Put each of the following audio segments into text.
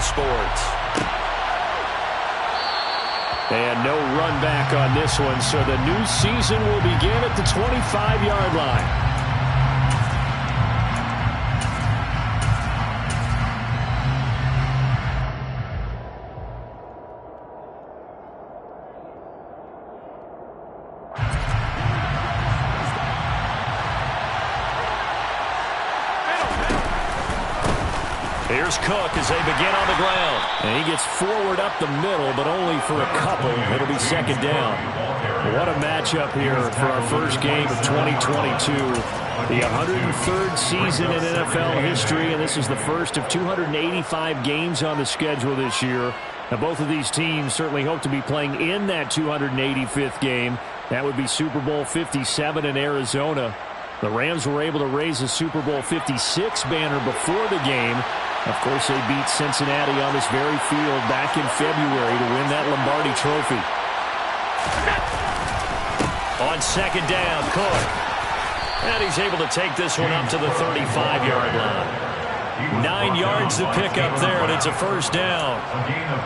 Sports. And no run back on this one, so the new season will begin at the 25-yard line. Here's Cook as they begin on the ground. And he gets forward up the middle, but only for a couple. It'll be second down. What a matchup here for our first game of 2022. The 103rd season in NFL history, and this is the first of 285 games on the schedule this year. Now, both of these teams certainly hope to be playing in that 285th game. That would be Super Bowl 57 in Arizona. The Rams were able to raise a Super Bowl 56 banner before the game. Of course, they beat Cincinnati on this very field back in February to win that Lombardi Trophy. On second down, Cook. And he's able to take this one up to the 35-yard line. 9 yards to pick up there, and it's a first down.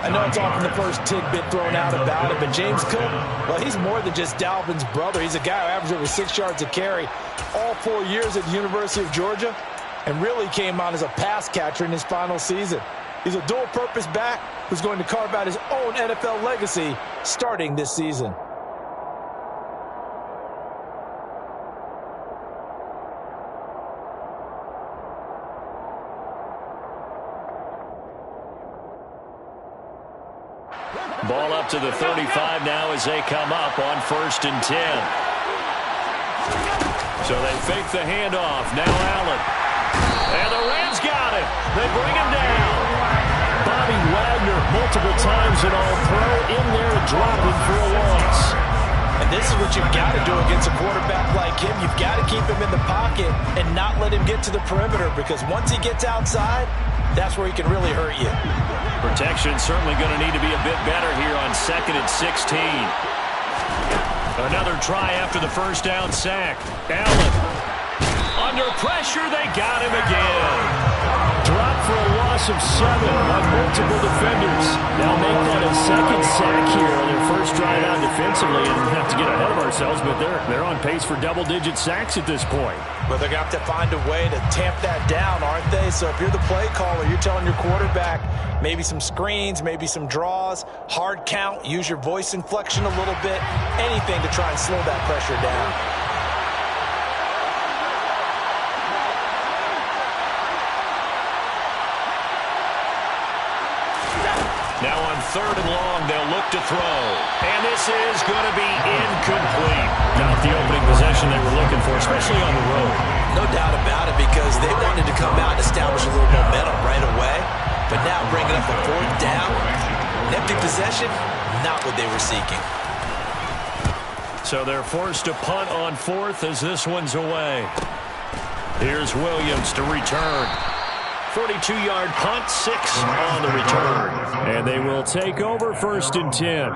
I know it's often the first tidbit thrown out about it, but James Cook, well, he's more than just Dalvin's brother. He's a guy who averaged over 6 yards a carry all 4 years at the University of Georgia, and really came on as a pass catcher in his final season. He's a dual-purpose back who's going to carve out his own NFL legacy starting this season. Ball up to the 35 now as they come up on 1st and 10. So they fake the handoff. Now Allen. And the Rams got him. They bring him down. Bobby Wagner multiple times and all-pro in there and dropping for a loss. And this is what you've got to do against a quarterback like him. You've got to keep him in the pocket and not let him get to the perimeter, because once he gets outside, that's where he can really hurt you. Protection certainly going to need to be a bit better here on 2nd and 16. Another try after the first down sack. Allen. Under pressure, they got him again. Dropped for a loss of 7 on multiple defenders. They'll make that a second sack here on their first drive out defensively, and have to get ahead of ourselves, but they're on pace for double-digit sacks at this point. But they're going to have to find a way to tamp that down, aren't they? So if you're the play caller, you're telling your quarterback maybe some screens, maybe some draws, hard count, use your voice inflection a little bit, anything to try and slow that pressure down. Now on 3rd and long, they'll look to throw. And this is going to be incomplete. Not the opening possession they were looking for, especially on the road. No doubt about it, because they wanted to come out and establish a little momentum right away. But now bringing up a 4th down, an empty possession, not what they were seeking. So they're forced to punt on 4th as this one's away. Here's Williams to return. 42-yard punt, 6 on the return. And they will take over 1st and 10.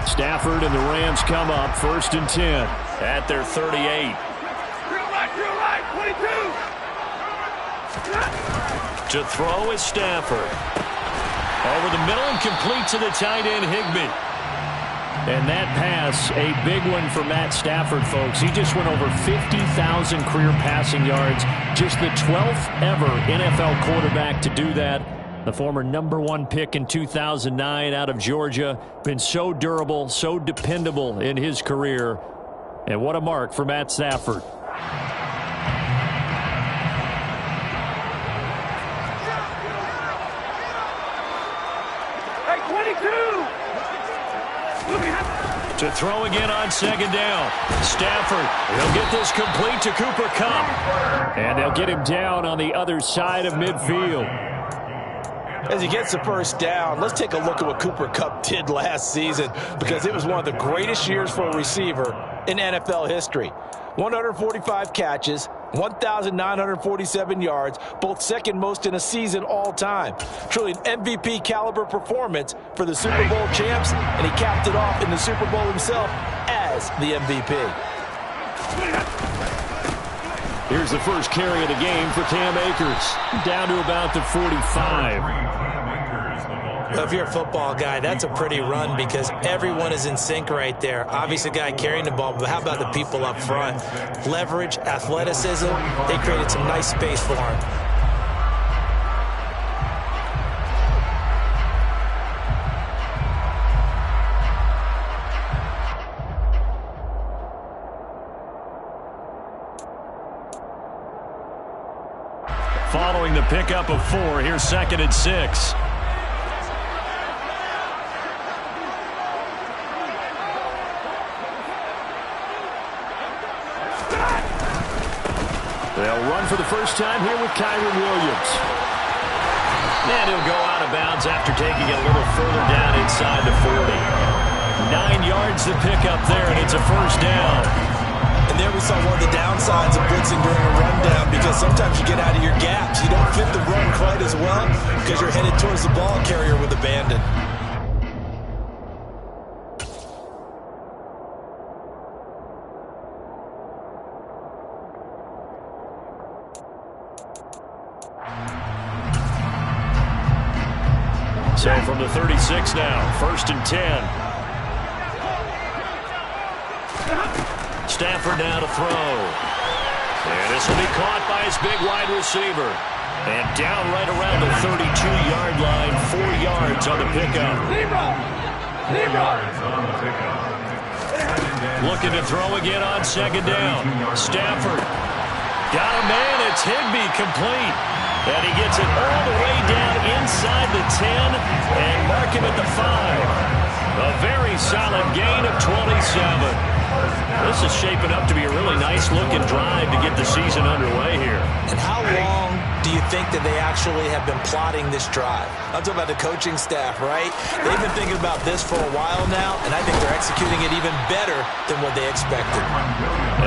Stafford and the Rams come up 1st and 10 at their 38. To throw is Stafford. Over the middle and complete to the tight end, Higbee. And that pass, a big one for Matt Stafford, folks. He just went over 50,000 career passing yards. Just the 12th ever NFL quarterback to do that. The former #1 pick in 2009 out of Georgia. Been so durable, so dependable in his career. And what a mark for Matt Stafford. To throw again on 2nd down. Stafford, he'll get this complete to Cooper Kupp. And they'll get him down on the other side of midfield. As he gets the first down, let's take a look at what Cooper Kupp did last season, because it was one of the greatest years for a receiver in NFL history. 145 catches, 1,947 yards, both second most in a season all time. Truly an MVP caliber performance for the Super Bowl champs, and he capped it off in the Super Bowl himself as the MVP. Here's the first carry of the game for Cam Akers. Down to about the 45. Well, if you're a football guy, that's a pretty run because everyone is in sync right there. Obviously, the guy carrying the ball, but how about the people up front? Leverage, athleticism, they created some nice space for him. Following the pickup of 4, here's 2nd and 6. They'll run for the first time here with Kyren Williams. And he'll go out of bounds after taking it a little further down inside the 40. 9 yards to pick up there, and it's a first down. And there we saw one of the downsides of blitzing during a rundown, because sometimes you get out of your gaps. You don't fit the run quite as well because you're headed towards the ball carrier with abandon. So from the 36 now, 1st and 10. Stafford now to throw. And this will be caught by his big wide receiver. And down right around the 32-yard line, 4 yards on the pickup. Looking to throw again on 2nd down. Stafford got a man. It's Higbee complete. And he gets it all the way down inside the 10 and mark him at the 5. A very solid gain of 27. This is shaping up to be a really nice-looking drive to get the season underway here. And how long do you think that they actually have been plotting this drive? I'm talking about the coaching staff, right? They've been thinking about this for a while now, and I think they're executing it even better than what they expected.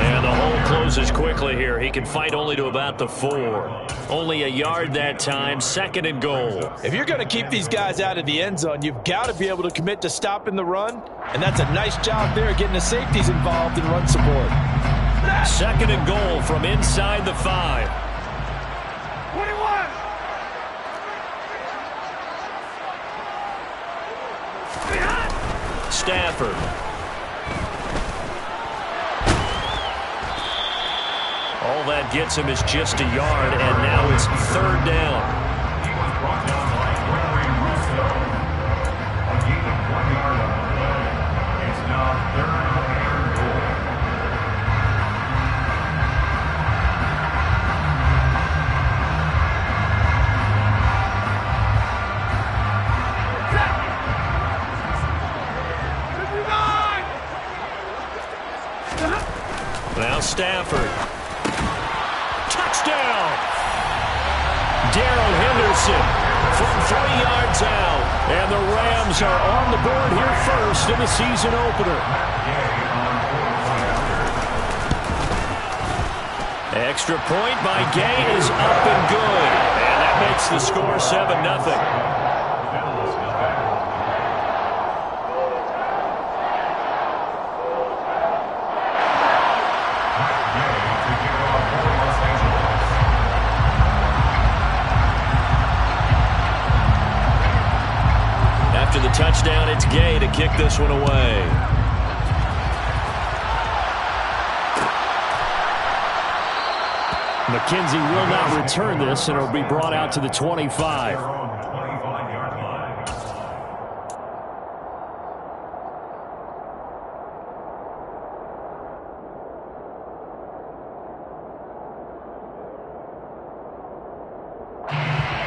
And the hole closes quickly here. He can fight only to about the 4. Only a yard that time, 2nd and goal. If you're going to keep these guys out of the end zone, you've got to be able to commit to stopping the run, and that's a nice job there getting the safeties involved in run support. 2nd and goal from inside the 5. 21. Stafford. All that gets him is just a yard, and now it's 3rd down. It's now 3rd and goal. Now Stafford. Touchdown! Darrell Henderson from 3 yards out. And the Rams are on the board here first in the season opener. Extra point by Gay is up and good. And that makes the score 7-0. After the touchdown, it's Gay to kick this one away. McKenzie will not return this, and it'll be brought out to the 25.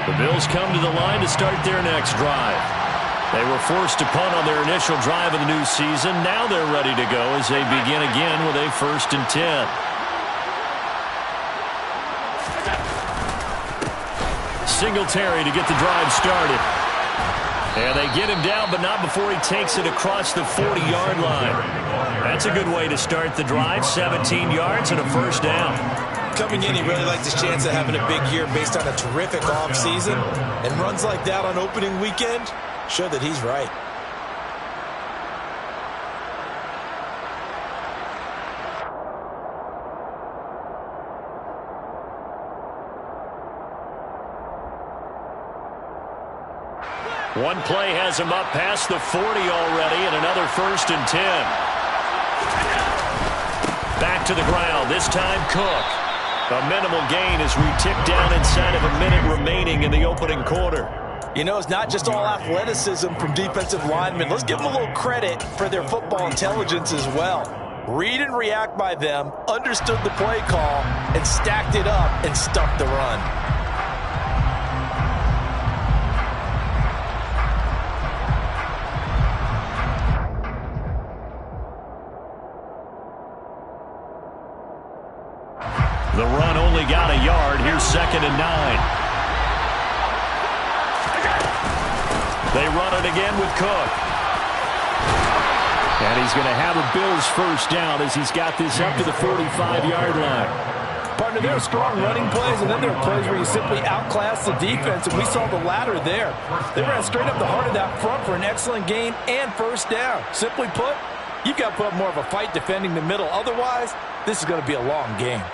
The Bills come to the line to start their next drive. They were forced to punt on their initial drive of the new season. Now they're ready to go as they begin again with a 1st and 10. Singletary to get the drive started. And they get him down, but not before he takes it across the 40-yard line. That's a good way to start the drive. 17 yards and a 1st down. Coming in, he really liked his chance of having a big year based on a terrific offseason. And runs like that on opening weekend show that he's right. One play has him up past the 40 already, and another 1st and 10. Back to the ground, this time Cook. A minimal gain as we tick down inside of a minute remaining in the opening quarter. You know, it's not just all athleticism from defensive linemen. Let's give them a little credit for their football intelligence as well. Read and react by them, understood the play call, and stacked it up and stuffed the run. The run only got a yard. Here's 2nd and 9. They run it again with Cook. And he's going to have a Bills first down as he's got this up to the 45-yard line. Partner, there are strong running plays, and then there are plays where you simply outclass the defense, and we saw the latter there. They ran straight up the heart of that front for an excellent gain and first down. Simply put, you've got to put up more of a fight defending the middle. Otherwise, this is going to be a long game.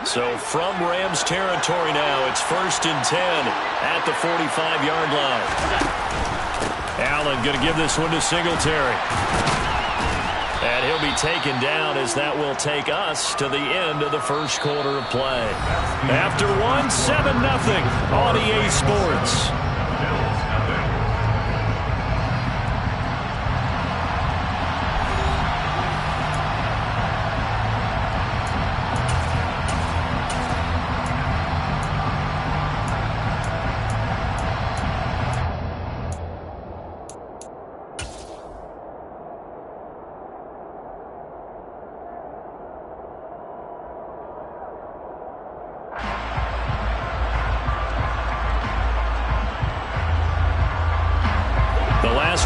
So from Rams territory now, it's 1st and 10 at the 45-yard line. Allen going to give this one to Singletary. And he'll be taken down as that will take us to the end of the first quarter of play. After one, 7-0 on EA Sports.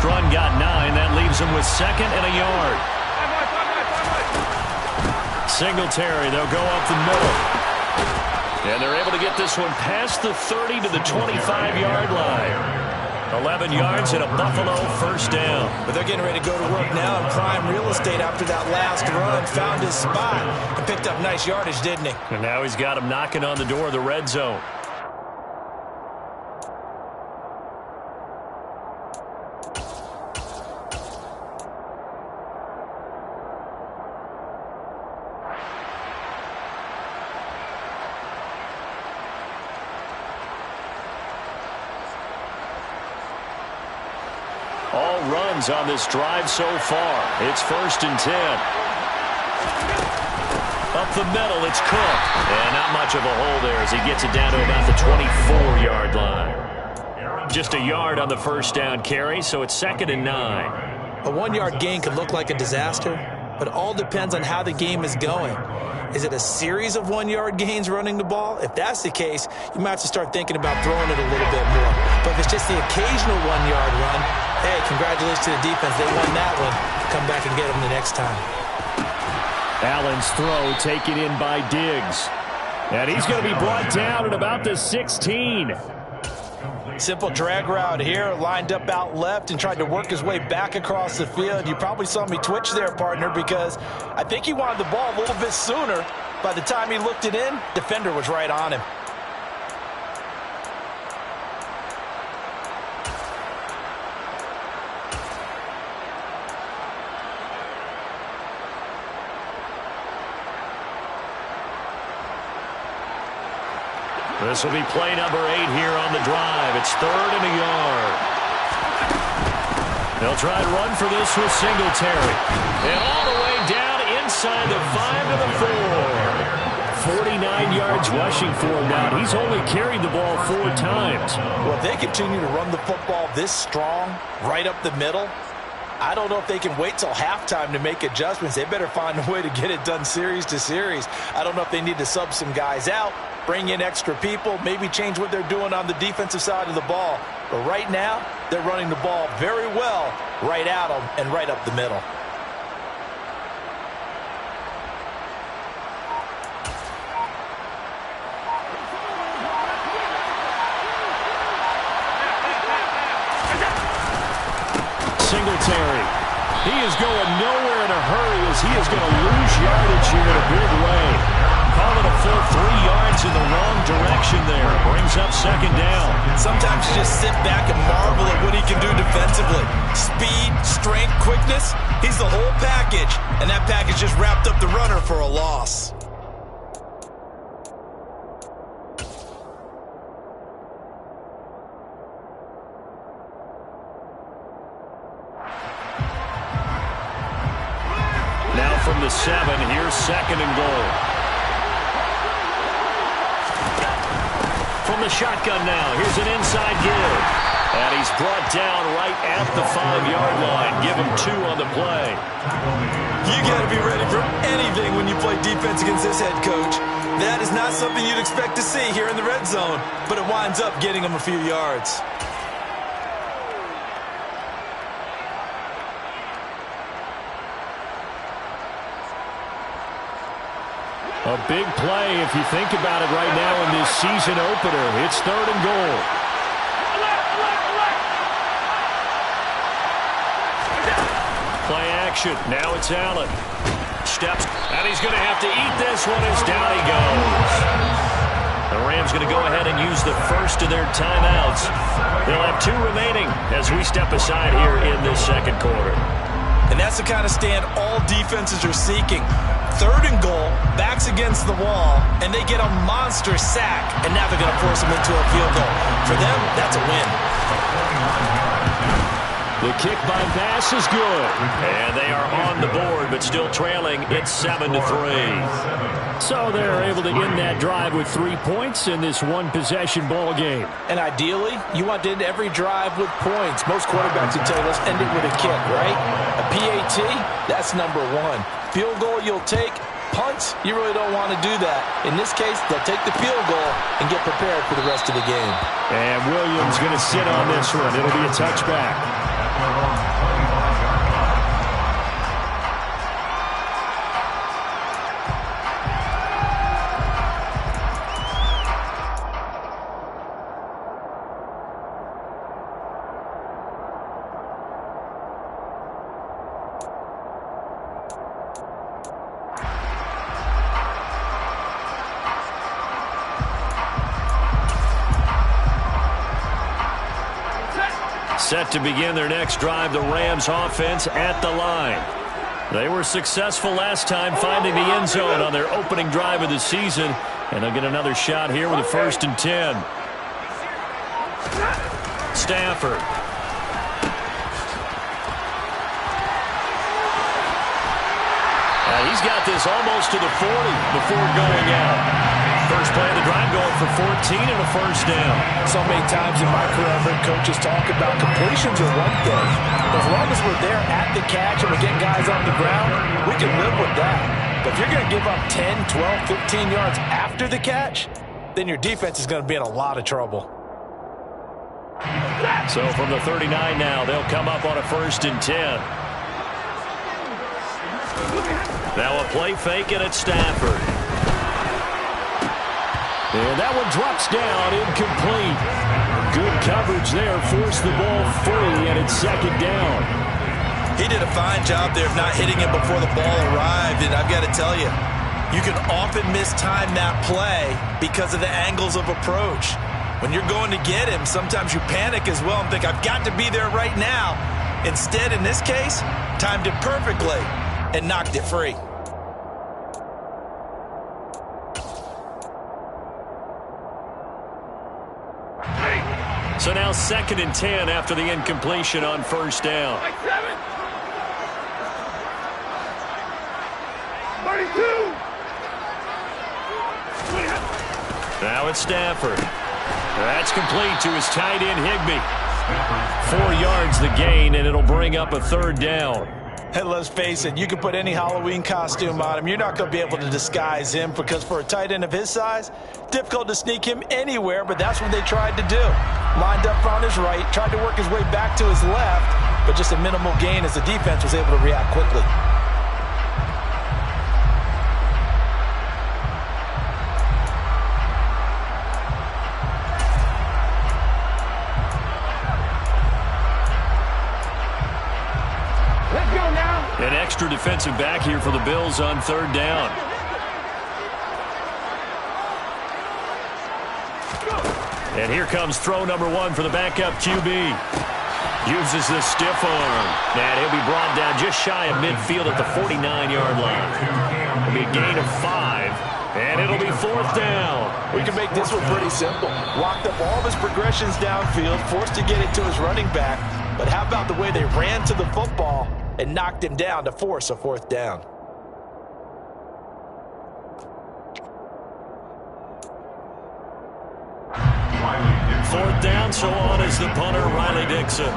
Run got 9. That leaves him with 2nd and a yard. Singletary, they'll go up the middle. And they're able to get this one past the 30 to the 25-yard line. 11 yards and a Buffalo first down. But they're getting ready to go to work now in prime real estate after that last run. Found his spot and picked up nice yardage, didn't he? And now he's got him knocking on the door of the red zone. All runs on this drive so far. It's 1st and 10. Up the middle, it's Cook. And not much of a hole there as he gets it down to about the 24-yard line. Just a yard on the first down carry, so it's 2nd and 9. A 1-yard gain could look like a disaster, but it all depends on how the game is going. Is it a series of 1-yard gains running the ball? If that's the case, you might have to start thinking about throwing it a little bit more. But if it's just the occasional 1-yard run, hey, congratulations to the defense. They won that one. Come back and get them the next time. Allen's throw taken in by Diggs. And he's going to be brought down at about the 16. Simple drag route here, lined up out left and tried to work his way back across the field. You probably saw me twitch there, partner, because I think he wanted the ball a little bit sooner. By the time he looked it in, defender was right on him. This will be play number 8 here on the drive. It's 3rd and a yard. They'll try and run for this with Singletary. And all the way down inside the 5 to the 4. 49 yards rushing for him now. He's only carried the ball 4 times. Well, if they continue to run the football this strong, right up the middle, I don't know if they can wait till halftime to make adjustments. They better find a way to get it done series to series. I don't know if they need to sub some guys out, bring in extra people, maybe change what they're doing on the defensive side of the ball. But right now, they're running the ball very well right at them and right up the middle. Singletary. He is going nowhere in a hurry as he is going to lose yardage here in a big way. Call it a full 3 yards in the wrong direction there. Brings up second down. Sometimes you just sit back and marvel at what he can do defensively. Speed, strength, quickness. He's the whole package. And that package just wrapped up the runner for a loss. Now from the 7, here's second and goal. From the shotgun now, here's an inside give. And he's brought down right at the 5-yard line. Give him 2 on the play. You got to be ready for anything when you play defense against this head coach. That is not something you'd expect to see here in the red zone, but it winds up getting him a few yards. A big play if you think about it right now in this season opener. It's third and goal. Play action. Now it's Allen. Steps, and he's going to have to eat this one as down he goes. The Rams going to go ahead and use the first of their timeouts. They'll have 2 remaining as we step aside here in this second quarter. And that's the kind of stand all defenses are seeking. Third and goal, backs against the wall, and they get a monster sack, and now they're going to force them into a field goal. For them, that's a win. The kick by Bass is good. And they are on the board, but still trailing. It's 7-3. So they're able to end that drive with 3 points in this one-possession ball game. And ideally, you want to end every drive with points. Most quarterbacks would tell you, let's end it with a kick, right? A PAT, that's number 1. Field goal you'll take. Punts, you really don't want to do that. In this case, they'll take the field goal and get prepared for the rest of the game. And Williams going to sit on this one. It'll be a touchback. Set to begin their next drive, the Rams offense at the line. They were successful last time finding the end zone on their opening drive of the season, and they'll get another shot here with a 1st and 10. Stafford. He's got this almost to the 40 before going out. First play of the drive going for 14 and a 1st down. So many times in my career, I've heard coaches talk about completions are one thing. As long as we're there at the catch and we're getting guys on the ground, we can live with that. But if you're going to give up 10, 12, 15 yards after the catch, then your defense is going to be in a lot of trouble. So from the 39 now, they'll come up on a 1st and 10. Now a play fake, and it's Stafford. And that one drops down, incomplete. Good coverage there, forced the ball free, and it's 2nd down. He did a fine job there of not hitting it before the ball arrived, and I've got to tell you, you can often mistime that play because of the angles of approach. When you're going to get him, sometimes you panic as well and think, I've got to be there right now. Instead, in this case, timed it perfectly and knocked it free. So now 2nd and 10 after the incompletion on 1st down. 32. Now it's Stafford. That's complete to his tight end, Higbee. 4 yards the gain, and it'll bring up a 3rd down. And let's face it, you can put any Halloween costume on him. You're not going to be able to disguise him because for a tight end of his size, difficult to sneak him anywhere, but that's what they tried to do. Lined up on his right, tried to work his way back to his left, but just a minimal gain as the defense was able to react quickly. An extra defensive back here for the Bills on 3rd down. And here comes throw number 1 for the backup QB. Uses the stiff arm. And he'll be brought down just shy of midfield at the 49-yard line. It'll be a gain of 5, and it'll be 4th down. We can make this one pretty simple. Locked up all of his progressions downfield, forced to get it to his running back. But how about the way they ran to the football and knocked him down to force a 4th down? Fourth down, so on is the punter, Riley Dixon.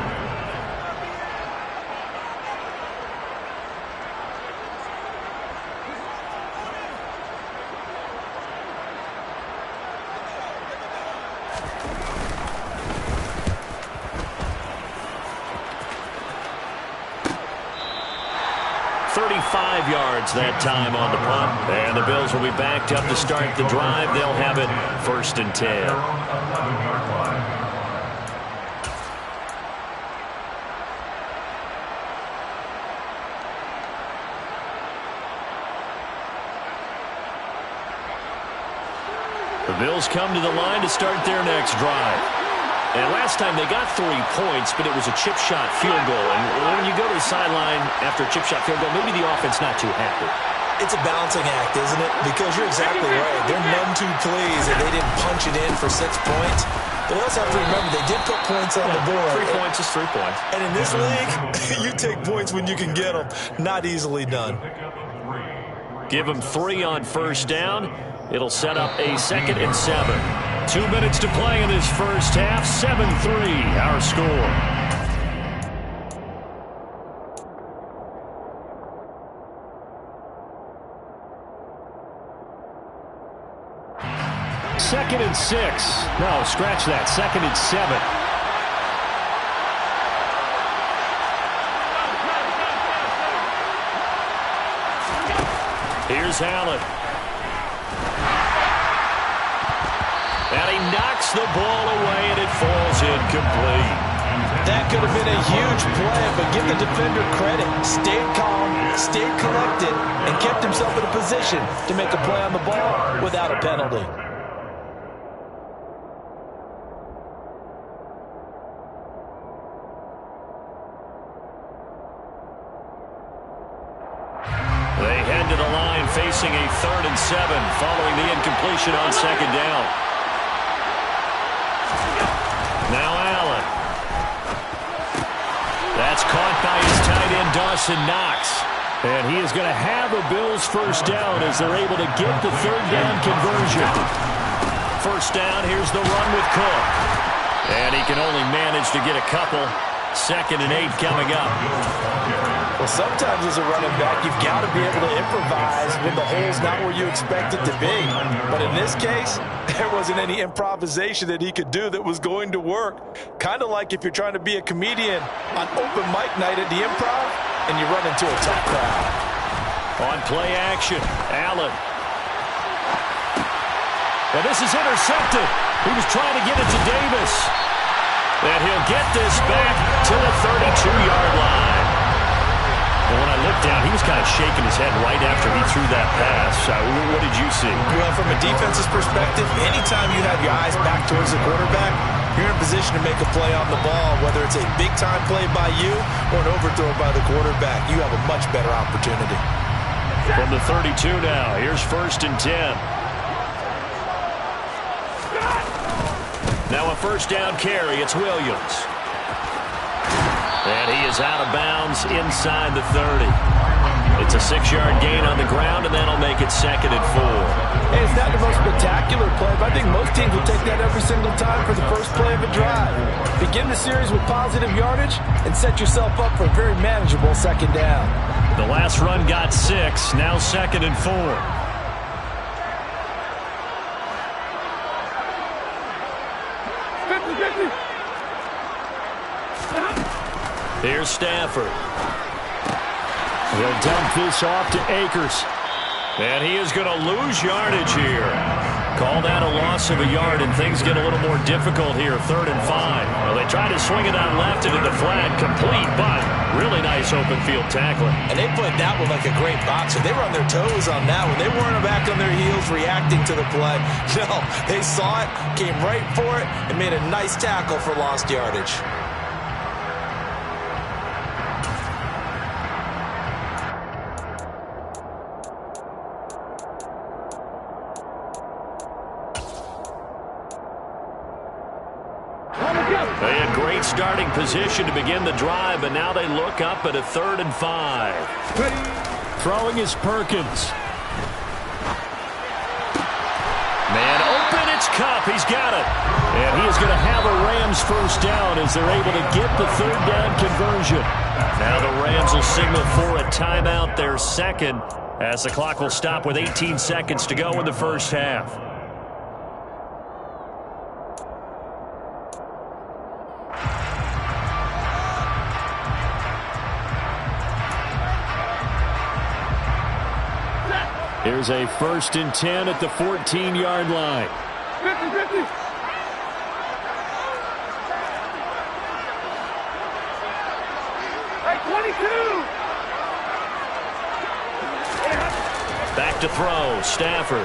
Yards that time on the punt. And the Bills will be backed up to start the drive. They'll have it 1st and 10. The Bills come to the line to start their next drive. And last time they got 3 points, but it was a chip shot field goal. And when you go to the sideline after a chip shot field goal, maybe the offense not too happy. It's a balancing act, isn't it? Because you're exactly right. They're none too pleased that they didn't punch it in for 6 points. But you also have to remember, they did put points on the board. 3 points is 3 points. And in this league, you take points when you can get them. Not easily done. Give them 3 on 1st down. It'll set up a 2nd and 7. 2 minutes to play in this first half. 7-3, our score. Second and 6. No, scratch that. 2nd and 7. Here's Allen. And he knocks the ball away, and it falls incomplete. That could have been a huge play, but give the defender credit. Stayed calm, stayed collected, and kept himself in a position to make a play on the ball without a penalty. They head to the line facing a 3rd and 7 following the incompletion on 2nd down. Now Allen. That's caught by his tight end, Dawson Knox. And he is going to have a Bills 1st down as they're able to get the 3rd down conversion. 1st down, here's the run with Cook. And he can only manage to get a couple. 2nd and 8 coming up. Well, sometimes as a running back, you've got to be able to improvise when the hole's not where you expect it to be. But in this case, there wasn't any improvisation that he could do that was going to work. Kind of like if you're trying to be a comedian on open mic night at the Improv and you run into a tough crowd. On play action, Allen. And this is intercepted. He was trying to get it to Davis. And he'll get this back to the 32-yard line. And when I looked down, he was kind of shaking his head right after he threw that pass. What did you see? Well, from a defense's perspective, anytime you have your eyes back towards the quarterback, you're in a position to make a play on the ball, whether it's a big-time play by you or an overthrow by the quarterback. You have a much better opportunity. From the 32 now, here's 1st and 10. Now a 1st down carry, it's Williams. And he is out of bounds inside the 30. It's a 6-yard gain on the ground, and that'll make it 2nd and 4. Hey, it's not the most spectacular play, but I think most teams will take that every single time for the first play of a drive. Begin the series with positive yardage and set yourself up for a very manageable 2nd down. The last run got 6, now 2nd and 4. Here's Stafford. He'll dump this off to Akers. And he is going to lose yardage here. Call that a loss of a yard, and things get a little more difficult here, 3rd and 5. Well, they try to swing it out left into the flat, complete, but really nice open field tackling. And they played that one like a great boxer. They were on their toes on that one. They weren't back on their heels reacting to the play. No, they saw it, came right for it, and made a nice tackle for lost yardage. They had great starting position to begin the drive, but now they look up at a 3rd and 5. Throwing is Perkins. Man open, it's Cup. He's got it. And he is going to have a Rams first down as they're able to get the 3rd down conversion. Now the Rams will signal for a timeout, their second, as the clock will stop with 18 seconds to go in the first half. Here's a 1st and 10 at the 14-yard line. 50-50. Hey, 22. Back to throw, Stafford.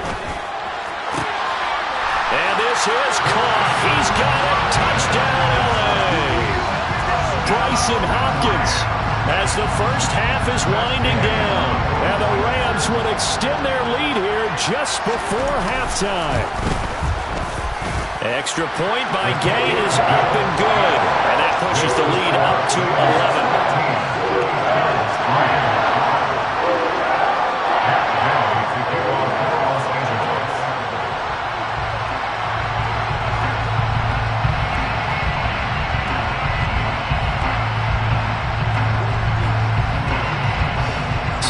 And this is caught. He's got it. Touchdown, LA. Bryson Hopkins, as the first half is winding down. And the Rams would extend their lead here just before halftime. Extra point by Gay is up and good. And that pushes the lead up to 11.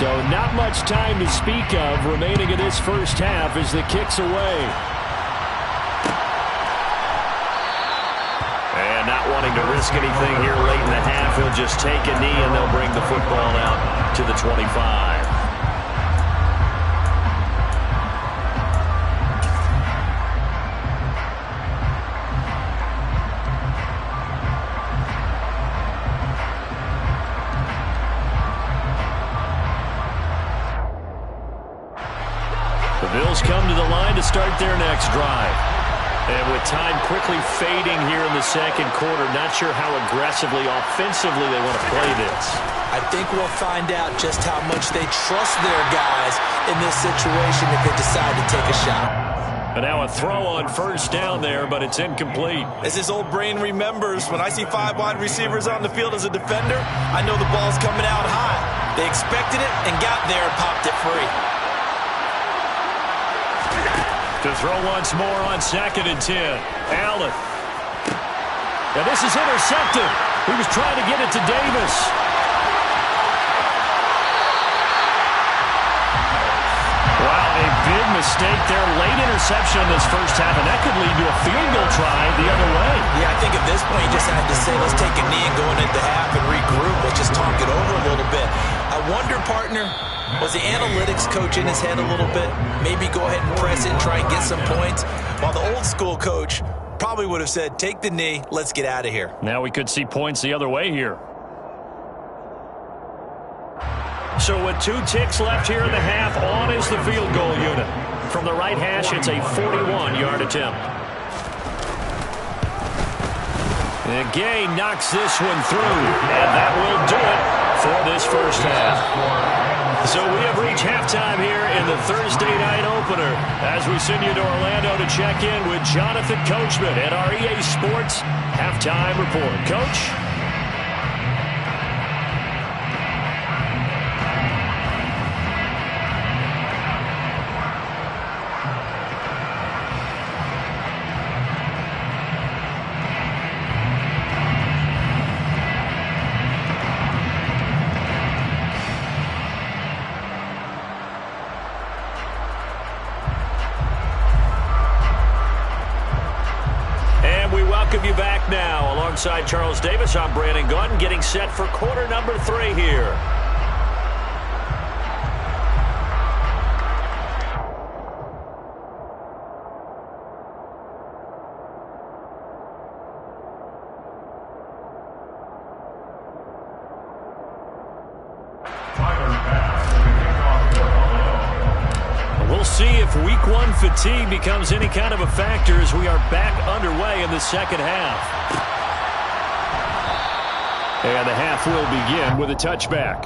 So not much time to speak of remaining in this first half as the kick's away. And not wanting to risk anything here late in the half, he'll just take a knee and they'll bring the football out to the 25. Bills come to the line to start their next drive. And with time quickly fading here in the second quarter, not sure how aggressively, offensively they want to play this. I think we'll find out just how much they trust their guys in this situation if they decide to take a shot. And now a throw on first down there, but it's incomplete. As his old brain remembers, when I see 5 wide receivers on the field as a defender, I know the ball's coming out high. They expected it and got there and popped it free. To throw once more on 2nd and 10. Allen. And this is intercepted. He was trying to get it to Davis. Wow, a big mistake there. Late interception in this first half, and that could lead to a field goal try the other way. Yeah, I think at this point you just had to say, let's take a knee and go into the half and regroup. Let's just talk it over a little bit. I wonder, partner, was the analytics coach in his head a little bit? Maybe go ahead and press it and try and get some points. While the old school coach probably would have said, take the knee, let's get out of here. Now we could see points the other way here. So with 2 ticks left here in the half, on is the field goal unit. From the right hash, it's a 41-yard attempt. And Gay knocks this one through, and that will do it for this first half. So we have reached halftime here in the Thursday night opener as we send you to Orlando to check in with Jonathan Coachman at our EA Sports Halftime Report. Coach? Welcome you back now. Alongside Charles Davis, I'm Brandon Gunn, getting set for quarter number 3 here. We'll see if week one fatigue becomes any kind of a factor as we are back underway in the second half. And the half will begin with a touchback.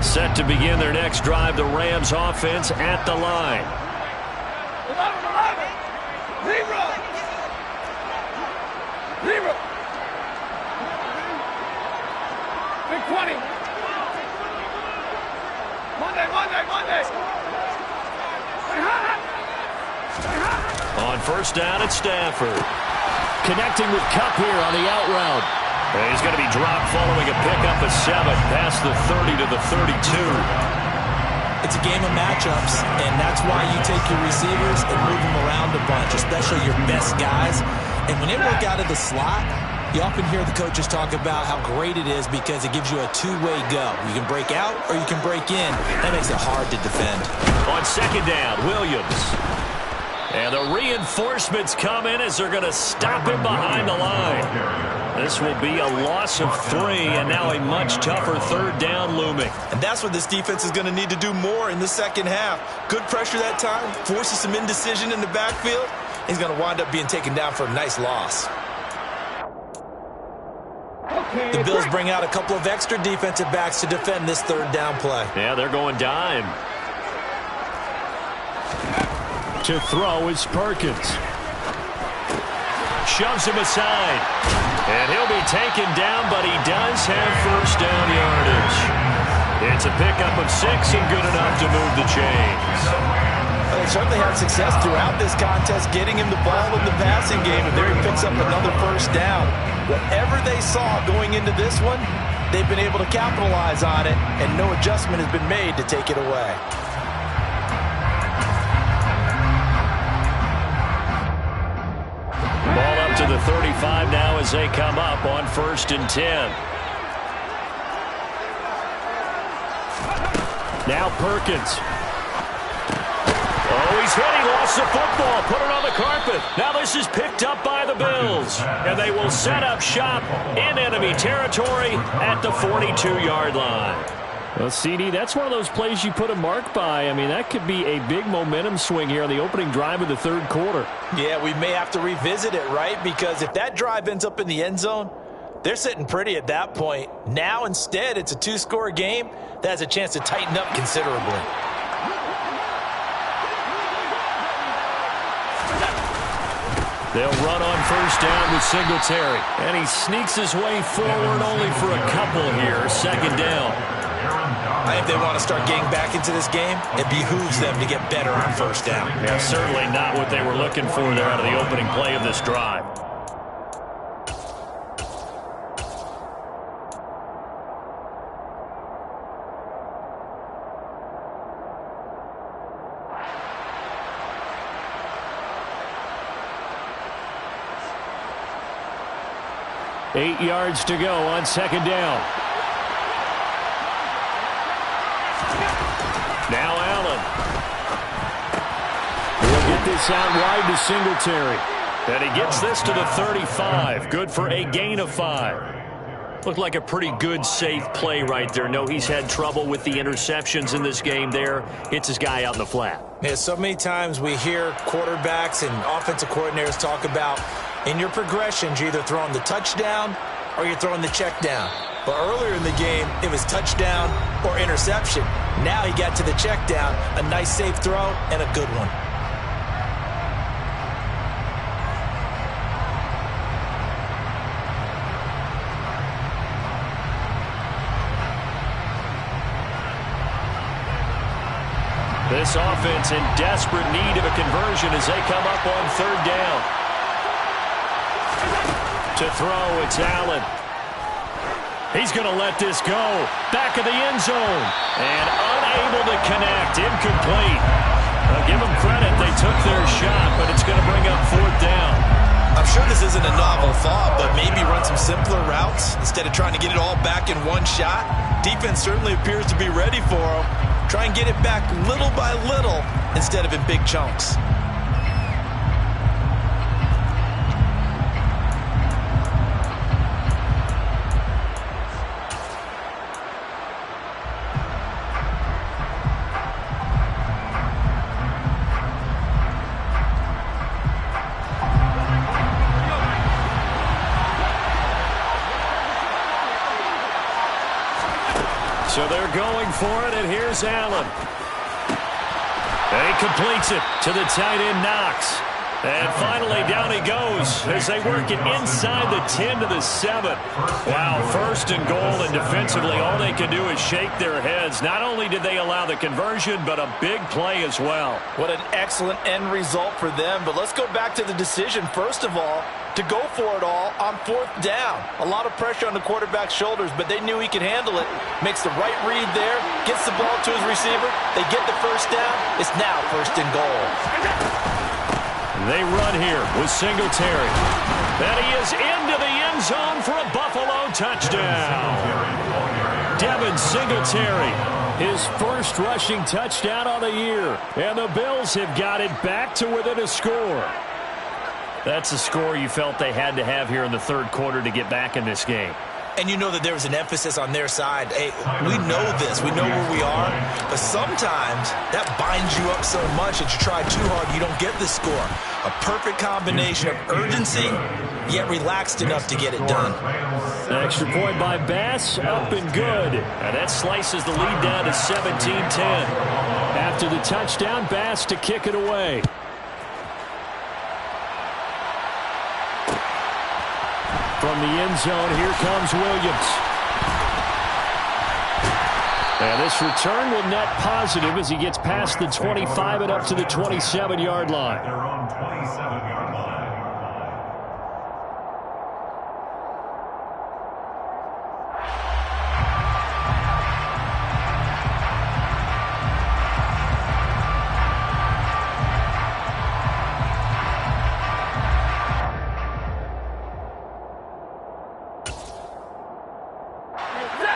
Set to begin their next drive, the Rams offense at the line. 0. Big 20. Monday. On first down at Stafford. Connecting with Kupp here on the out route. And he's going to be dropped following a pickup of 7 past the 30 to the 32. It's a game of matchups, and that's why you take your receivers and move them around a bunch, especially your best guys. And when they work out of the slot, you often hear the coaches talk about how great it is because it gives you a two-way go. You can break out or you can break in. That makes it hard to defend. On second down, Williams. And the reinforcements come in as they're going to stop him behind the line. This will be a loss of 3, and now a much tougher third down looming. And that's what this defense is going to need to do more in the second half. Good pressure that time, forces some indecision in the backfield. He's going to wind up being taken down for a nice loss. The Bills bring out a couple of extra defensive backs to defend this third down play. Yeah, they're going dime. To throw is Perkins. Shoves him aside. And he'll be taken down, but he does have first down yardage. It's a pickup of 6 and good enough to move the chains. They certainly had success throughout this contest, getting him the ball in the passing game, and there he picks up another first down. Whatever they saw going into this one, they've been able to capitalize on it, and no adjustment has been made to take it away. Ball up to the 35 now as they come up on 1st and 10. Now Perkins. Oh, he's hit. He lost the football. Put it on the carpet. Now this is picked up by the Bills. And they will set up shop in enemy territory at the 42-yard line. Well, CD, that's one of those plays you put a mark by. I mean, that could be a big momentum swing here on the opening drive of the third quarter. Yeah, we may have to revisit it, right? Because if that drive ends up in the end zone, they're sitting pretty at that point. Now, instead, it's a 2-score game that has a chance to tighten up considerably. They'll run on first down with Singletary. And he sneaks his way forward only for a couple here. Second down. I think they want to start getting back into this game. It behooves them to get better on first down. Yeah, certainly not what they were looking for there out of the opening play of this drive. Eight yards to go on second down. Now Allen. We'll get this out wide to Singletary. And he gets this to the 35. Good for a gain of 5. Looked like a pretty good, safe play right there. No, he's had trouble with the interceptions in this game there. Hits his guy out in the flat. Yeah, so many times we hear quarterbacks and offensive coordinators talk about in your progressions, you're either throwing the touchdown or you're throwing the check down. But earlier in the game, it was touchdown or interception. Now he got to the check down, a nice safe throw, and a good one. This offense in desperate need of a conversion as they come up on third down. To throw, it's Allen. He's going to let this go. Back of the end zone. And unable to connect. Incomplete. I'll give them credit. They took their shot, but it's going to bring up fourth down. I'm sure this isn't a novel thought, but maybe run some simpler routes instead of trying to get it all back in one shot. Defense certainly appears to be ready for them. Try and get it back little by little instead of in big chunks. So they're going for it, and here's Allen. And he completes it to the tight end, Knox. And finally, down he goes as they work it inside the 10 to the 7. Wow, 1st and goal, and defensively, all they can do is shake their heads. Not only did they allow the conversion, but a big play as well. What an excellent end result for them. But let's go back to the decision, first of all, to go for it all on 4th down. A lot of pressure on the quarterback's shoulders, but they knew he could handle it. Makes the right read there, gets the ball to his receiver. They get the 1st down. It's now 1st and goal. They run here with Singletary. And he is into the end zone for a Buffalo touchdown. Devin Singletary, his first rushing touchdown on the year. And the Bills have got it back to within a score. That's a score you felt they had to have here in the 3rd quarter to get back in this game. And you know that there was an emphasis on their side. Hey, we know this. We know where we are. But sometimes that binds you up so much that you try too hard, you don't get the score. A perfect combination of urgency, yet relaxed enough to get it done. An extra point by Bass, up and good. And that slices the lead down to 17-10. After the touchdown, Bass to kick it away. From the end zone, here comes Williams. And this return will net positive as he gets past the 25 and up to the 27-yard line.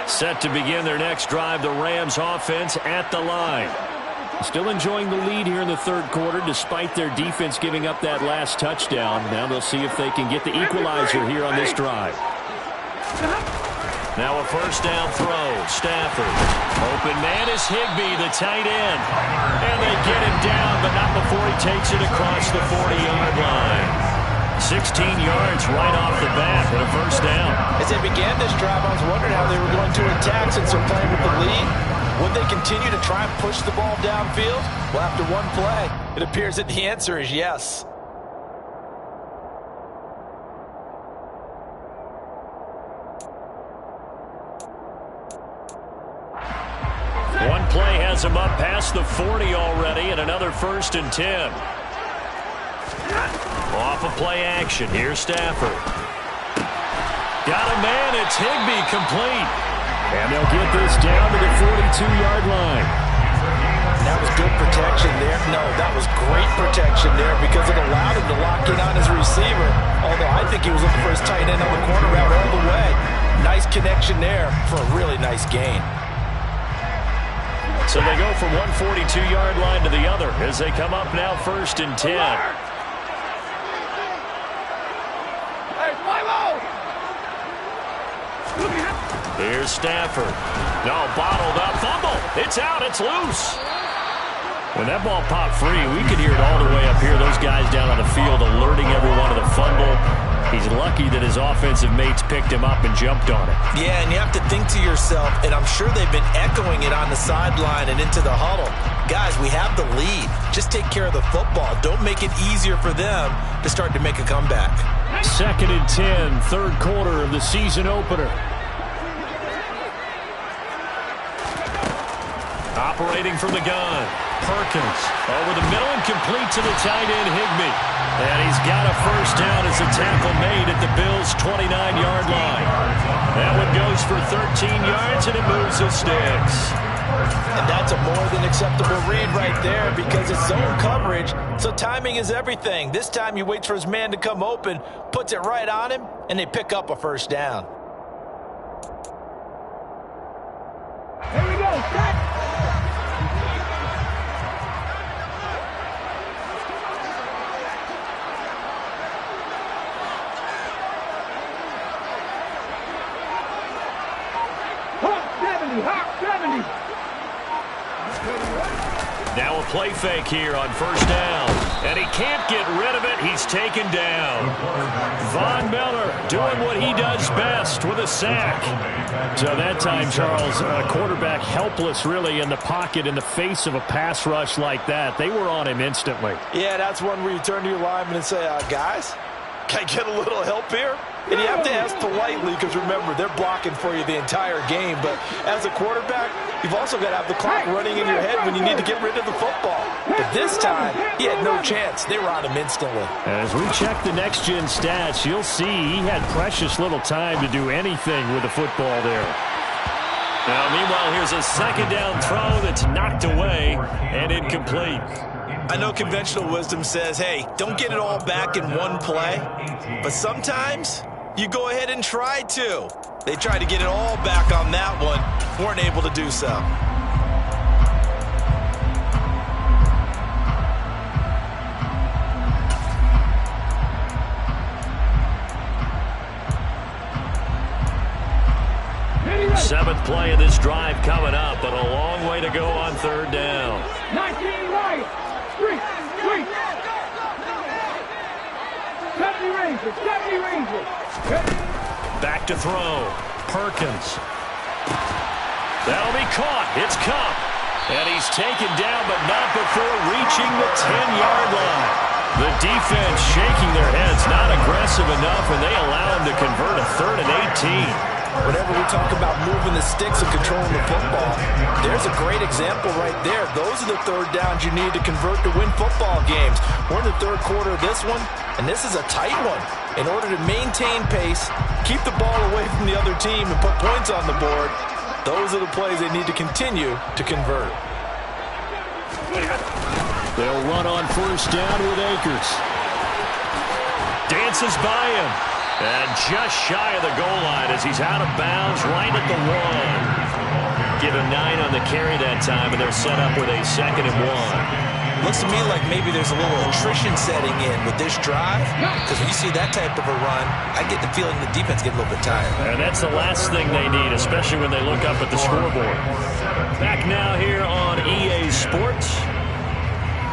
Set to begin their next drive, the Rams offense at the line. Still enjoying the lead here in the 3rd quarter despite their defense giving up that last touchdown. Now they'll see if they can get the equalizer here on this drive. Now a 1st down throw. Stafford. Open man is Higbee, the tight end. And they get him down, but not before he takes it across the 40-yard line. 16 yards right off the bat and a 1st down. As they began this drive, I was wondering how they were going to attack since they're playing with the lead. Would they continue to try and push the ball downfield? Well, after one play, it appears that the answer is yes. One play has him up past the 40 already, and another 1st and 10. Off of play action, here's Stafford. Got a man, it's Higbee, complete. And they'll get this down to the 42-yard line. That was good protection there. No, that was great protection there because it allowed him to lock in on his receiver. Although I think he was looking for his tight end on the corner route all the way. Nice connection there for a really nice gain. So they go from one 42-yard line to the other as they come up now 1st and 10. Here's Stafford. No, bottled up. Fumble. It's out. It's loose. When that ball popped free, we could hear it all the way up here. Those guys down on the field alerting everyone of the fumble. He's lucky that his offensive mates picked him up and jumped on it. Yeah, and you have to think to yourself, and I'm sure they've been echoing it on the sideline and into the huddle. Guys, we have the lead. Just take care of the football. Don't make it easier for them to start to make a comeback. 2nd and 10, 3rd quarter of the season opener. Operating from the gun. Perkins over the middle and complete to the tight end, Higbee. And he's got a 1st down as a tackle made at the Bills' 29-yard line. That one goes for 13 yards, and it moves the sticks. And that's a more than acceptable read right there because it's zone coverage, so timing is everything. This time he waits for his man to come open, puts it right on him, and they pick up a 1st down. Here we go, set! Now a play fake here on first down. And he can't get rid of it. He's taken down. Von Miller doing what he does best with a sack. So that time, Charles, quarterback helpless really in the pocket in the face of a pass rush like that. They were on him instantly. Yeah, that's one where you turn to your lineman and say, guys, can I get a little help here? And you have to ask politely because, remember, they're blocking for you the entire game. But as a quarterback, you've also got to have the clock running in your head when you need to get rid of the football. But this time, he had no chance. They were on him instantly. As we check the next-gen stats, you'll see he had precious little time to do anything with the football there. Now, meanwhile, here's a second down throw that's knocked away and incomplete. I know conventional wisdom says, hey, don't get it all back in one play. But sometimes you go ahead and try to. They tried to get it all back on that one. Weren't able to do so. Seventh play of this drive coming up, but a long way to go on third down. 19 right. 3. 70 Rangers. 70 Rangers. Back to throw. Perkins. That'll be caught. It's Cup. And he's taken down, but not before reaching the 10-yard line. The defense shaking their heads, not aggressive enough, and they allow him to convert a 3rd and 18. Whenever we talk about moving the sticks and controlling the football, there's a great example right there. Those are the third downs you need to convert to win football games. We're in the third quarter of this one, and this is a tight one. In order to maintain pace, keep the ball away from the other team, and put points on the board, those are the plays they need to continue to convert. They'll run on first down with Akers. Dances by him. And just shy of the goal line as he's out of bounds right at the 1. Give him 9 on the carry that time, and they're set up with a 2nd and 1. Looks to me like maybe there's a little attrition setting in with this drive, because when you see that type of a run, I get the feeling the defense get a little bit tired. And that's the last thing they need, especially when they look up at the scoreboard. Back now here on EA Sports.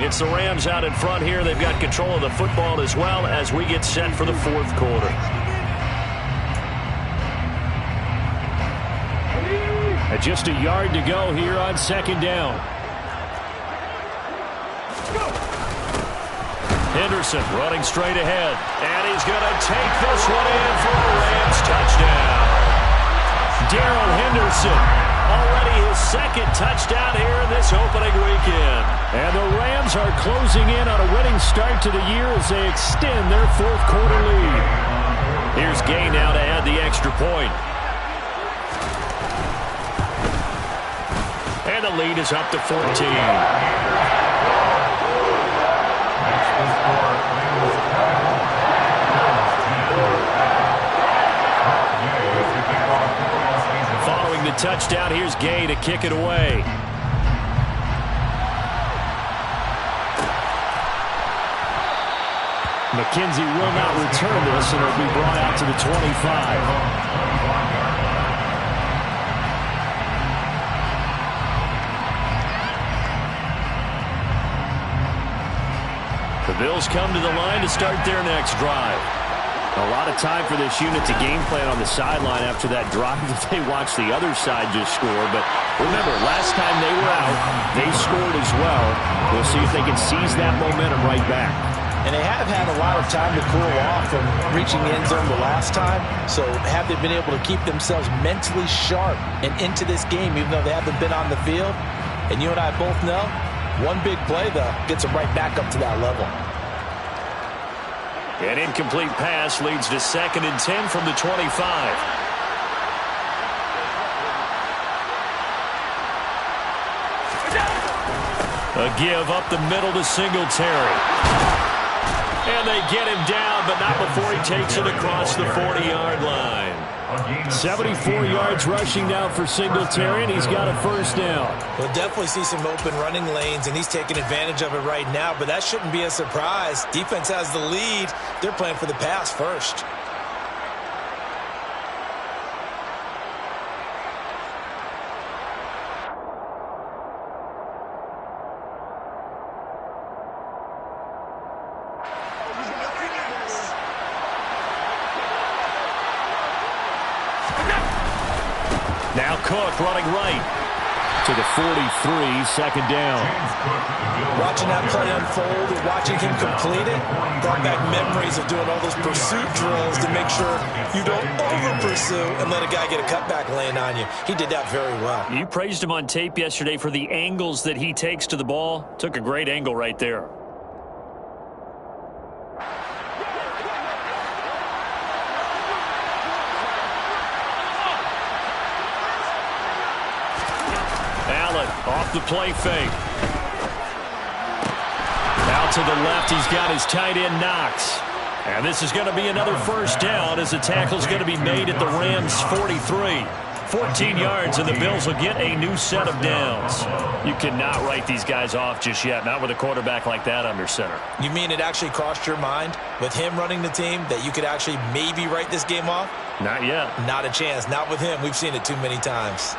It's the Rams out in front here. They've got control of the football as well as we get set for the 4th quarter. And just a yard to go here on 2nd down. Henderson running straight ahead. And he's going to take this one in for a Rams touchdown. Darrell Henderson. Already his 2nd touchdown here in this opening weekend. And the Rams are closing in on a winning start to the year as they extend their 4th quarter lead. Here's Gay now to add the extra point. And the lead is up to 14. Following the touchdown, here's Gay to kick it away. McKenzie will not return this, and it'll be brought out to the 25. The Bills come to the line to start their next drive. A lot of time for this unit to game plan on the sideline after that drive that they watched the other side just score. But remember, last time they were out, they scored as well. We'll see if they can seize that momentum right back. And they have had a lot of time to cool off from reaching the end zone the last time. So have they been able to keep themselves mentally sharp and into this game, even though they haven't been on the field? And you and I both know, one big play, though, gets them right back up to that level. An incomplete pass leads to 2nd and 10 from the 25. A give up the middle to Singletary. And they get him down, but not before he takes it across the 40-yard line. 74 yards rushing now for Singletary, and he's got a 1st down. We'll definitely see some open running lanes, and he's taking advantage of it right now, but that shouldn't be a surprise. Defense has the lead. They're playing for the pass first. Cook running right to the 43, second down. Watching that play unfold and watching him complete it brought back memories of doing all those pursuit drills to make sure you don't over-pursue and let a guy get a cutback lane on you. He did that very well. You praised him on tape yesterday for the angles that he takes to the ball. Took a great angle right there. Off the play fake. Out to the left, he's got his tight end Knox. And this is going to be another first down as the tackle is going to be made at the Rams' 43. 14 yards, and the Bills will get a new set of downs. You cannot write these guys off just yet, not with a quarterback like that under center. You mean it actually crossed your mind with him running the team that you could actually maybe write this game off? Not yet. Not a chance. Not with him. We've seen it too many times.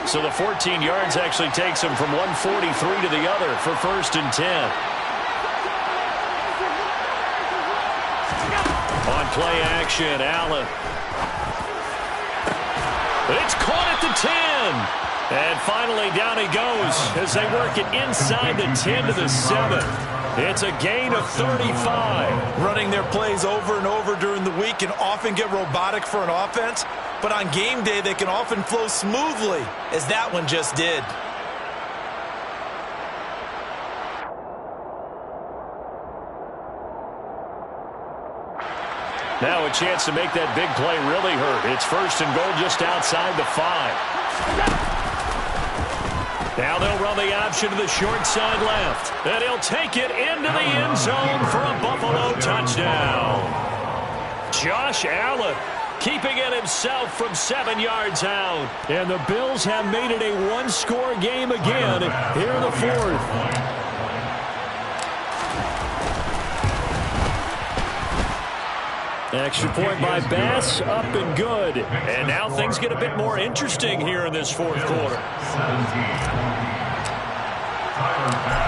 So the 14 yards actually takes him from 143 to the other for 1st and 10. On play action, Allen. It's caught at the 10. And finally down he goes as they work it inside the 10 to the 7. It's a gain of 35. Running their plays over and over during the week can often get robotic for an offense, but on game day they can often flow smoothly, as that one just did. Now a chance to make that big play really hurt. It's 1st and goal just outside the 5. Now they'll run the option to the short side left. And he'll take it into the end zone for a Buffalo touchdown. Josh Allen keeping it himself from 7 yards out. And the Bills have made it a one-score game again here in the 4th. Extra point by Bass, up and good. And now things get a bit more interesting here in this 4th quarter.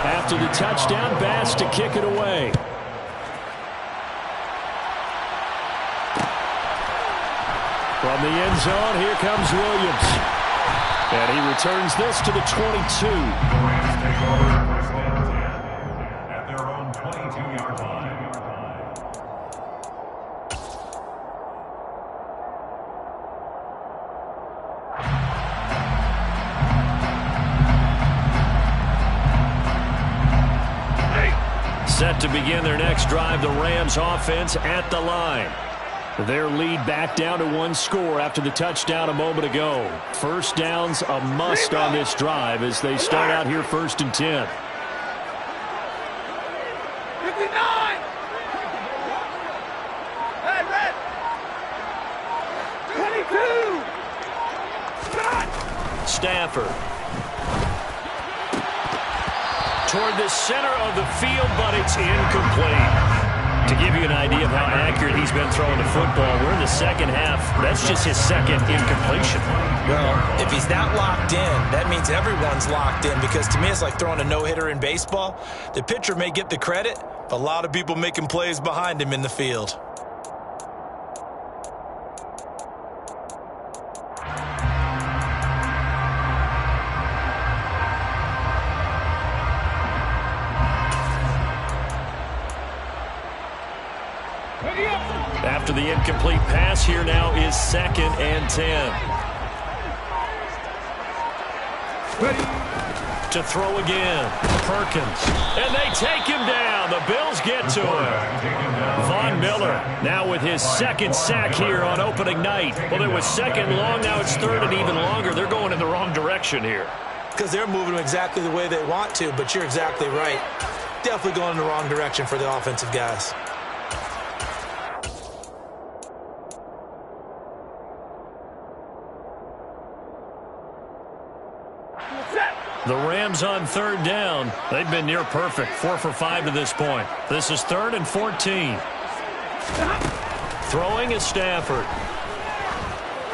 After the touchdown, Bass to kick it away. From the end zone, here comes Williams. And he returns this to the 22. At their own 22-yard line. Set to begin their next drive, the Rams offense at the line. Their lead back down to 1 score after the touchdown a moment ago. First down's a must on this drive as they start out here 1st and 10. 59! Hey, red! 22! Stafford. Toward the center of the field, but it's incomplete. To give you an idea of how accurate he's been throwing the football, we're in the second half. That's just his second incompletion. Well, if he's that locked in, that means everyone's locked in, because to me it's like throwing a no-hitter in baseball. The pitcher may get the credit, but a lot of people making plays behind him in the field. After the incomplete pass, here now is 2nd and 10. To throw again, Perkins. And they take him down. The Bills get to him. Von Miller now with his 2nd sack here on opening night. Well, it was 2nd long, now it's 3rd and even longer. They're going in the wrong direction here. Because they're moving exactly the way they want to, but you're exactly right. Definitely going in the wrong direction for the offensive guys. The Rams on 3rd down. They've been near perfect, 4 for 5 to this point. This is 3rd and 14. Throwing is Stafford.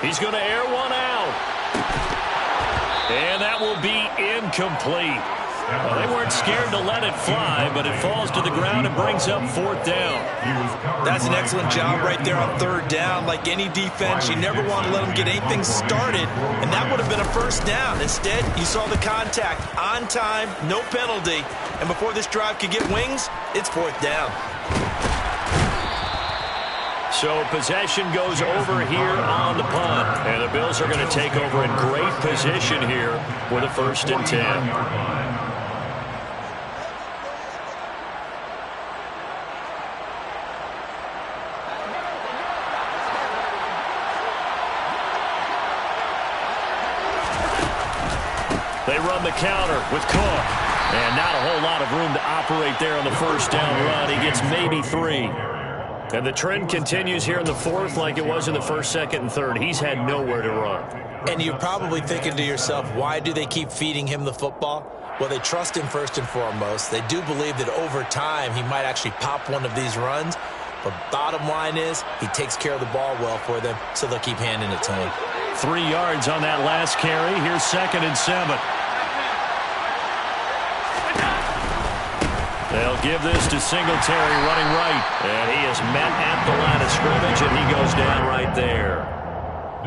He's going to air one out. And that will be incomplete. Well, they weren't scared to let it fly, but it falls to the ground and brings up 4th down. That's an excellent job right there on 3rd down. Like any defense, you never want to let them get anything started, and that would have been a 1st down. Instead, you saw the contact on time, no penalty, and before this drive could get wings, it's 4th down. So possession goes over here on the punt, and the Bills are going to take over in great position here with a 1st and 10. They run the counter with Cook. And not a whole lot of room to operate there on the 1st down run. He gets maybe 3. And the trend continues here in the 4th like it was in the 1st, 2nd, and 3rd. He's had nowhere to run. And you're probably thinking to yourself, why do they keep feeding him the football? Well, they trust him first and foremost. They do believe that over time he might actually pop one of these runs. But bottom line is he takes care of the ball well for them, so they'll keep handing it to him. 3 yards on that last carry. Here's 2nd and 7. They'll give this to Singletary running right. And he is met at the line of scrimmage, and he goes down right there.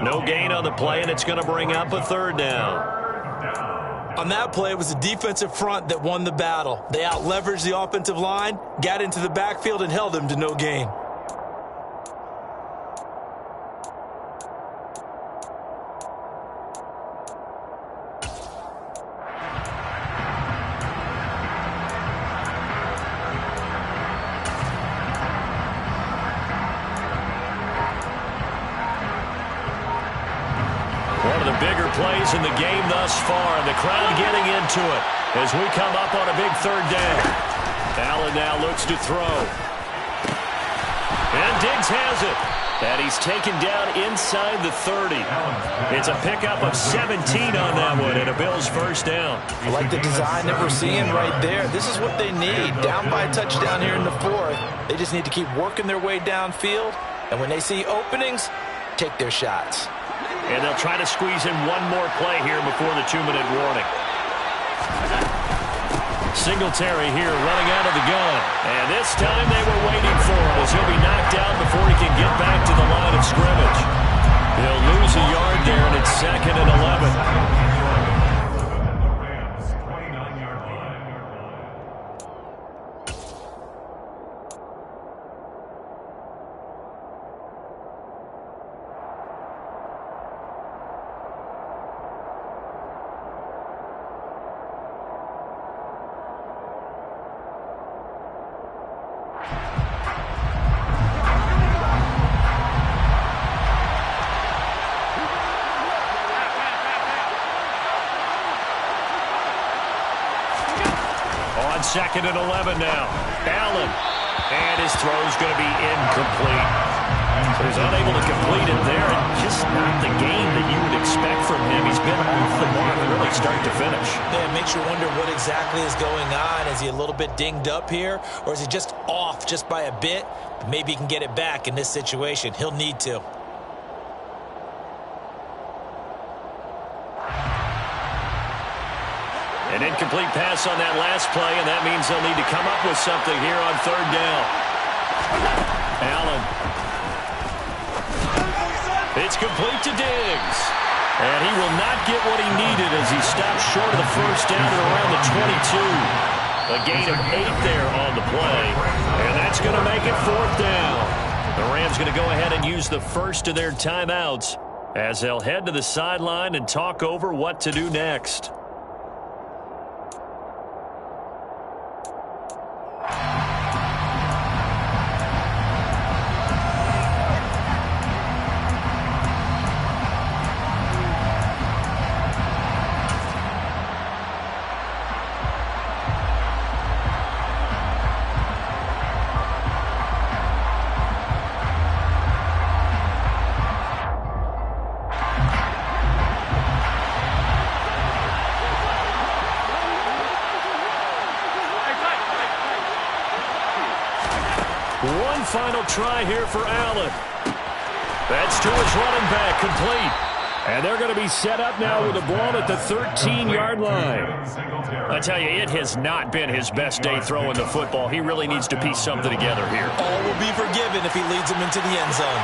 No gain on the play, and it's going to bring up a 3rd down. On that play, it was the defensive front that won the battle. They out-leveraged the offensive line, got into the backfield, and held him to no gain. Bigger plays in the game thus far, and the crowd getting into it as we come up on a big 3rd down. Allen now looks to throw. And Diggs has it. And he's taken down inside the 30. It's a pickup of 17 on that one, and a Bills 1st down. I like the design that we're seeing right there. This is what they need. Down by a touchdown here in the 4th. They just need to keep working their way downfield, and when they see openings, take their shots. And they'll try to squeeze in one more play here before the 2-minute warning. Singletary here running out of the gun. And this time they were waiting for him as he'll be knocked out before he can get back to the line of scrimmage. He'll lose a yard there, and it's 2nd and 11. On 2nd and 11 now. Allen. And his throw's going to be incomplete. So he's unable to complete it there. And just not the game that you would expect from him. He's been off the mark really start to finish. Yeah, it makes you wonder what exactly is going on. Is he a little bit dinged up here? Or is he just off just by a bit? Maybe he can get it back in this situation. He'll need to. An incomplete pass on that last play, and that means they'll need to come up with something here on 3rd down. Allen. It's complete to Diggs. And he will not get what he needed as he stops short of the 1st down at around the 22. A gain of 8 there on the play. And that's going to make it 4th down. The Rams going to go ahead and use the first of their timeouts as they'll head to the sideline and talk over what to do next. Final try here for Allen. That's to his running back, complete. And they're going to be set up now with the ball at the 13-yard line. I tell you, it has not been his best day throwing the football. He really needs to piece something together here. All will be forgiven if he leads them into the end zone.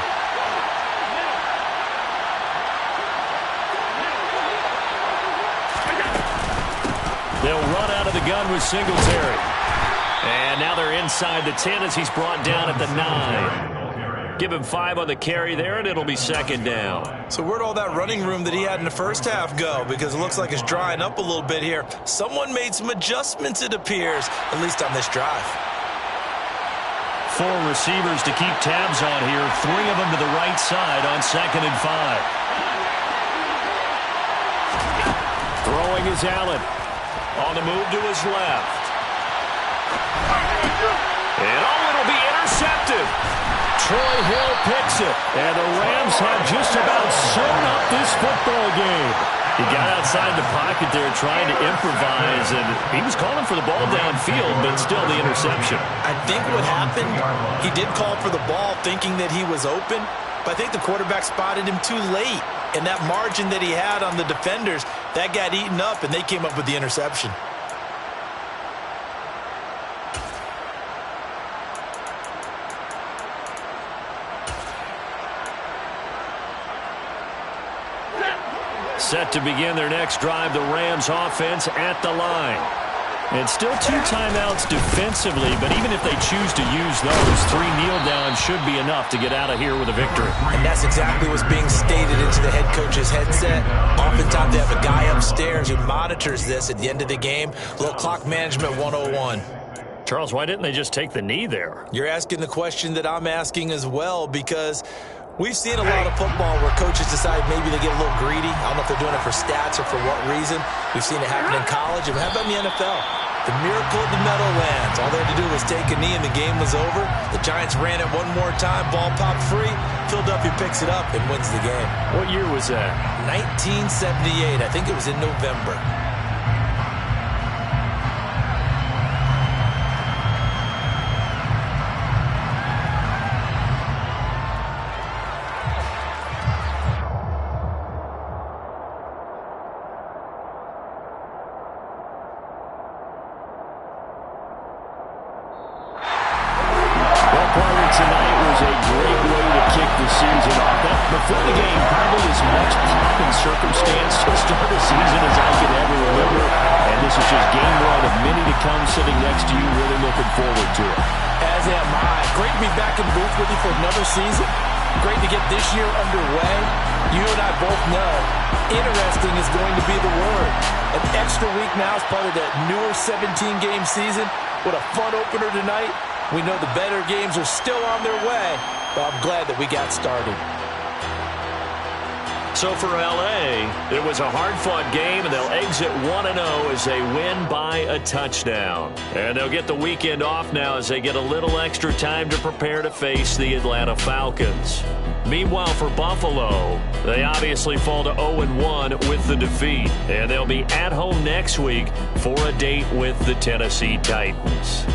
They'll run out of the gun with Singletary. And now they're inside the 10 as he's brought down at the 9. Give him 5 on the carry there, and it'll be second down. So where'd all that running room that he had in the first half go? Because it looks like it's drying up a little bit here. Someone made some adjustments, it appears, at least on this drive. 4 receivers to keep tabs on here. 3 of them to the right side on 2nd and 5. Throwing is Allen. On the move to his left. And it'll be intercepted. Troy Hill picks it. And the Rams have just about sewn up this football game. He got outside the pocket there trying to improvise, and he was calling for the ball downfield, but still the interception. I think what happened, he did call for the ball thinking that he was open, but I think the quarterback spotted him too late. And that margin that he had on the defenders, that got eaten up, and they came up with the interception. Set to begin their next drive, the Rams offense at the line. And still 2 timeouts defensively, but even if they choose to use those, 3 kneel downs should be enough to get out of here with a victory. And that's exactly what's being stated into the head coach's headset. Oftentimes they have a guy upstairs who monitors this at the end of the game. Little clock management 101. Charles, why didn't they just take the knee there? You're asking the question that I'm asking as well, because we've seen a lot of football where coaches decide maybe they get a little greedy. I don't know if they're doing it for stats or for what reason. We've seen it happen in college. And how about in the NFL? The miracle of the Meadowlands. All they had to do was take a knee and the game was over. The Giants ran it one more time. Ball popped free. Philadelphia picks it up and wins the game. What year was that? 1978. I think it was in November. Before the game, probably as much pomp and circumstance to start the season as I could ever remember. And this is just game 1 of many to come sitting next to you. Really looking forward to it. As am I. Great to be back in the booth with you for another season. Great to get this year underway. You and I both know interesting is going to be the word. An extra week now as part of that newer 17-game season. What a fun opener tonight. We know the better games are still on their way, but I'm glad that we got started. So for L.A., it was a hard-fought game, and they'll exit 1-0 as they win by a touchdown. And they'll get the weekend off now as they get a little extra time to prepare to face the Atlanta Falcons. Meanwhile, for Buffalo, they obviously fall to 0-1 with the defeat. And they'll be at home next week for a date with the Tennessee Titans.